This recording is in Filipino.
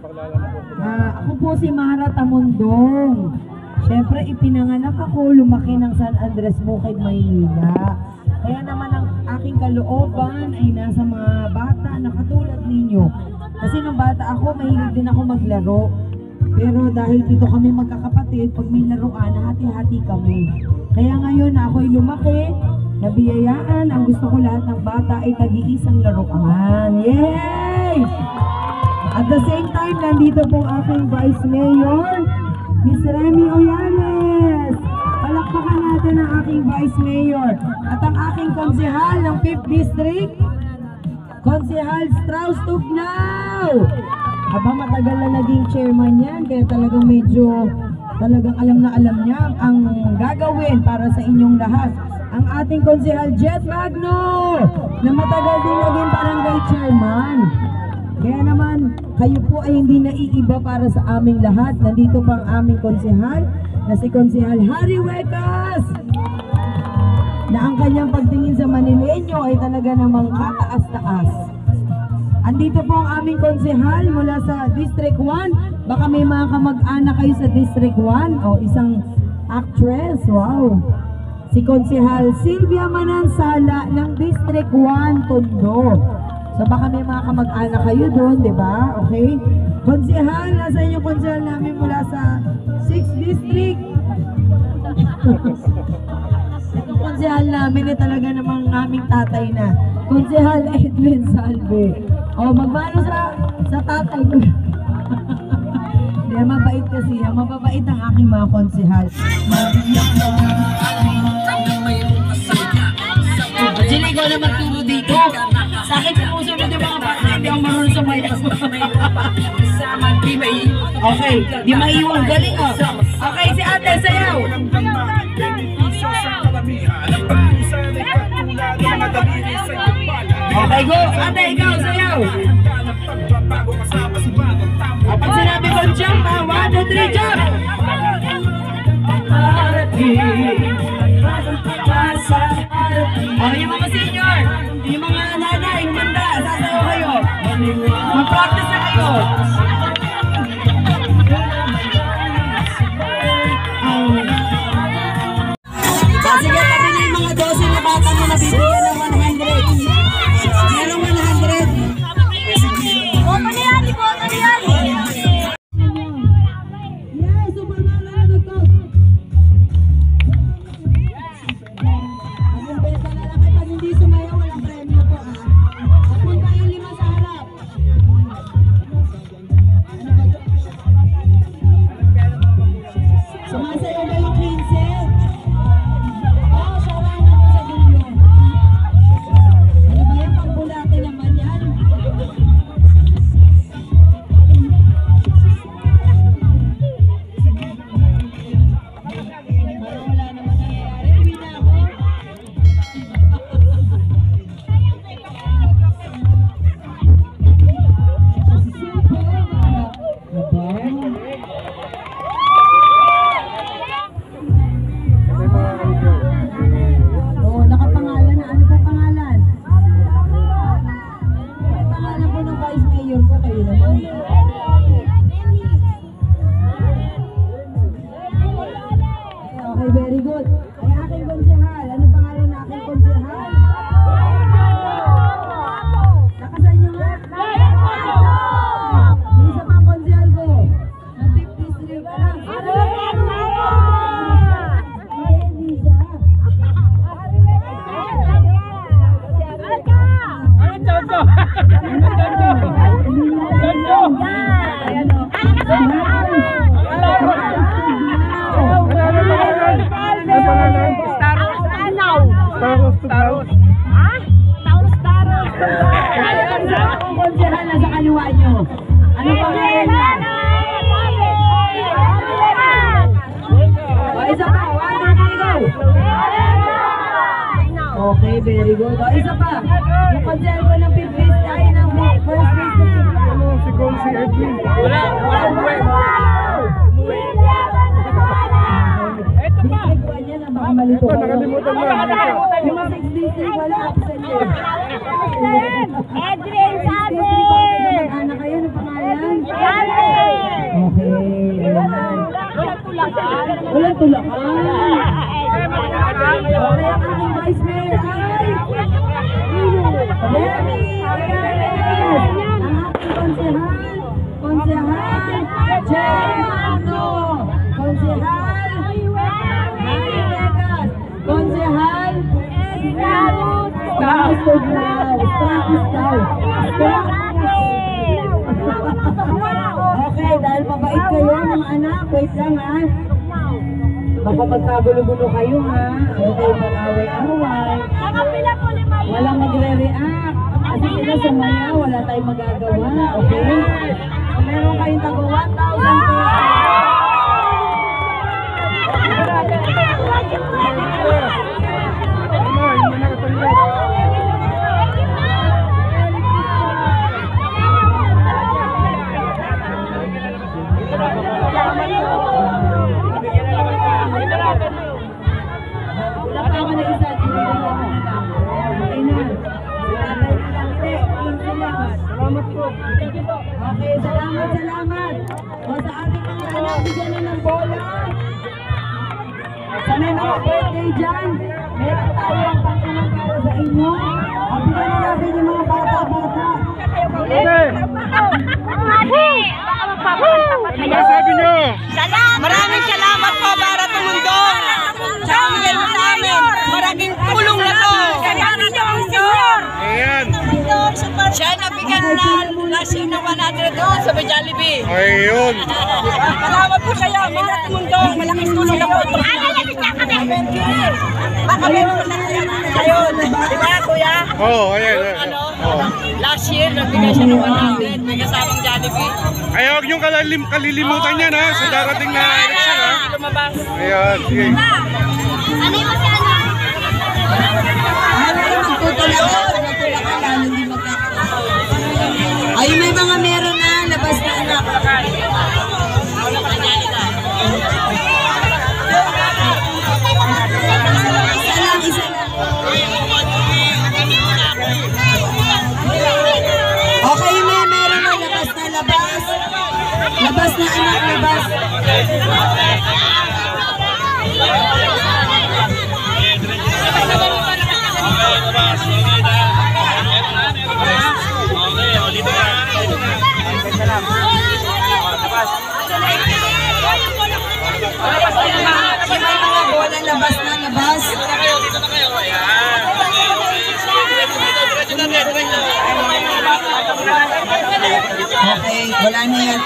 Ako po si Mara Tamundong. Siyempre, ipinanganak ako, lumaki ng San Andres, Bukid, Maynila. Kaya naman ang aking kalooban ay nasa mga bata na katulad ninyo. Kasi nung bata ako, mahilig din ako maglaro. Pero dahil dito kami magkakapatid, pag may laruan, hati-hati kami. Kaya ngayon na ako'y lumaki, nabiyayaan, ang gusto ko lahat ng bata ay nag-iisang laruan. Yay! At the same time, nandito po aking Vice Mayor, Miss Remy Oyanes. Palakpakan natin ang aking Vice Mayor. At ang aking konsehal ng 5th District, Konsehal Strauss Tugnaw. Aba, matagal na naging chairman yan, kaya talagang talagang alam na alam niya ang gagawin para sa inyong lahat. Ang ating konsehal Jet Magno, na matagal din naging barangay chairman. Kaya naman, kayo po ay hindi naiiba para sa aming lahat. Nandito pa ang aming konsehal, na si Konsehal Harry Huecas, na ang kanyang pagtingin sa Manileño ay talaga namang kataas-taas. Andito po ang aming konsehal mula sa District 1. Baka may mga kamag-anak kayo sa District 1 o isang actress. Wow! Si Konsehal Sylvia Manansala ng District 1 Tondo. So baka may mga kamag-anak kayo doon, di ba? Okay? Konsehal, nasa inyo konsehal namin mula sa 6th District. Ito konsehal namin ay talaga namang aming tatay na. Konsehal Edwin Salve. O, magmano sa tatay ko. Hindi, mabait kasi. Mababait ang aking mga konsehal. Jilly, ikaw na magturo dito. Sa akin sumusunod yung mga bata, hindi ako marunong sa may okay, di maiiwang galing oh. Okay, si ate, sayaw. Okay, go. Ate, ikaw, sayaw. Kapag sinabi ko jump, 1, 2, 3, jump. Oh, yung mga senior, yung mga nanay, yung manda, sasayaw kayo. Mag-practice na kayo. Sige, tabi na yung mga 12 na bata mo na bibigyan ng 100. Merong 100. Boto na yan, boto na yan. Yes, umama na nagto. Ang benta na lang pag hindi sumayaw, walang premyo po ah. Papunta yung 5 sa harap. Sumasayaw ba yung 15? Very good. Ay aking konsehal. Ano pangalan na aking konsehal? Nakasan nyo nga? May isa pang konsehal ko. Ng 5th District. Hindi siya. Jojo! Taros. Ha? Taros. Ang konsehal na sa kaliwa nyo. Ano pangalan niya? O, isa pa. 1, 2, 3, go! Okay, very good. O, isa pa. Yung konsehal ko ng 5th District ay ng 1st District. Ano, si Consi Edwin. Walang buhay. District 1 yan, baka malito kayo. Nakalimutan mo. Yung 6th District, wala absent yun. Edwin, sabi! Mag-anak kayo, ng pangalan? Sabi! Walang tulakan. Okay, ang aking vice mayor ay Remy Aguiles. Ang aking konsehal, Jerry Magno. Konsehal, Mary Vegas. Konsehal, Strauss daw. Okay, dahil mabait kayo mga anak, wait lang ha. Baka magkagulo-gulo kayo ha. Okay, mag-away-away. Walang magre-react. Kasi sila sumaya, wala tayong magagawa. Okay? So, meron kayong tago 1,000 wala pa ako na isa, sinigyan ako na lang. Okay na. Tatay na lang, hindi. 15 lang. Salamat po. Okay, salamat. O sa ating mga anak, bigyan na ng bola. Sa may mga birthday dyan, meron tayong pangkalang para sa inyo. At bigyan na natin yung mga bata-bata. Ano sabi nyo? Maraming salamat po para tumundong sa aming sa amin. Maraming tulong na to. Ayan. Siya nabigyan na sino 100 doon sa Jollibee. Ayun. Salamat po kayo. Mga tumundong. Malaking tulong na po ito. Baka meron na kayo. Diba kuya? Oo, ayan. Ano? Last year, nagbigay siya ng 100. May kasamang Jollibee. Ay, huwag niyong kalilimutan yan ha, sa darating na election ha. Lumabas. Ayan, sige. Ano yung masana? Ano yung magtutulakan? Lalo hindi magkakaroon. Ay, may mga meron na. Labas na anak. Isa lang. Okay, meron na. Labas. Labas na anak, labas. Labas na, labas. Okay, wala na yan.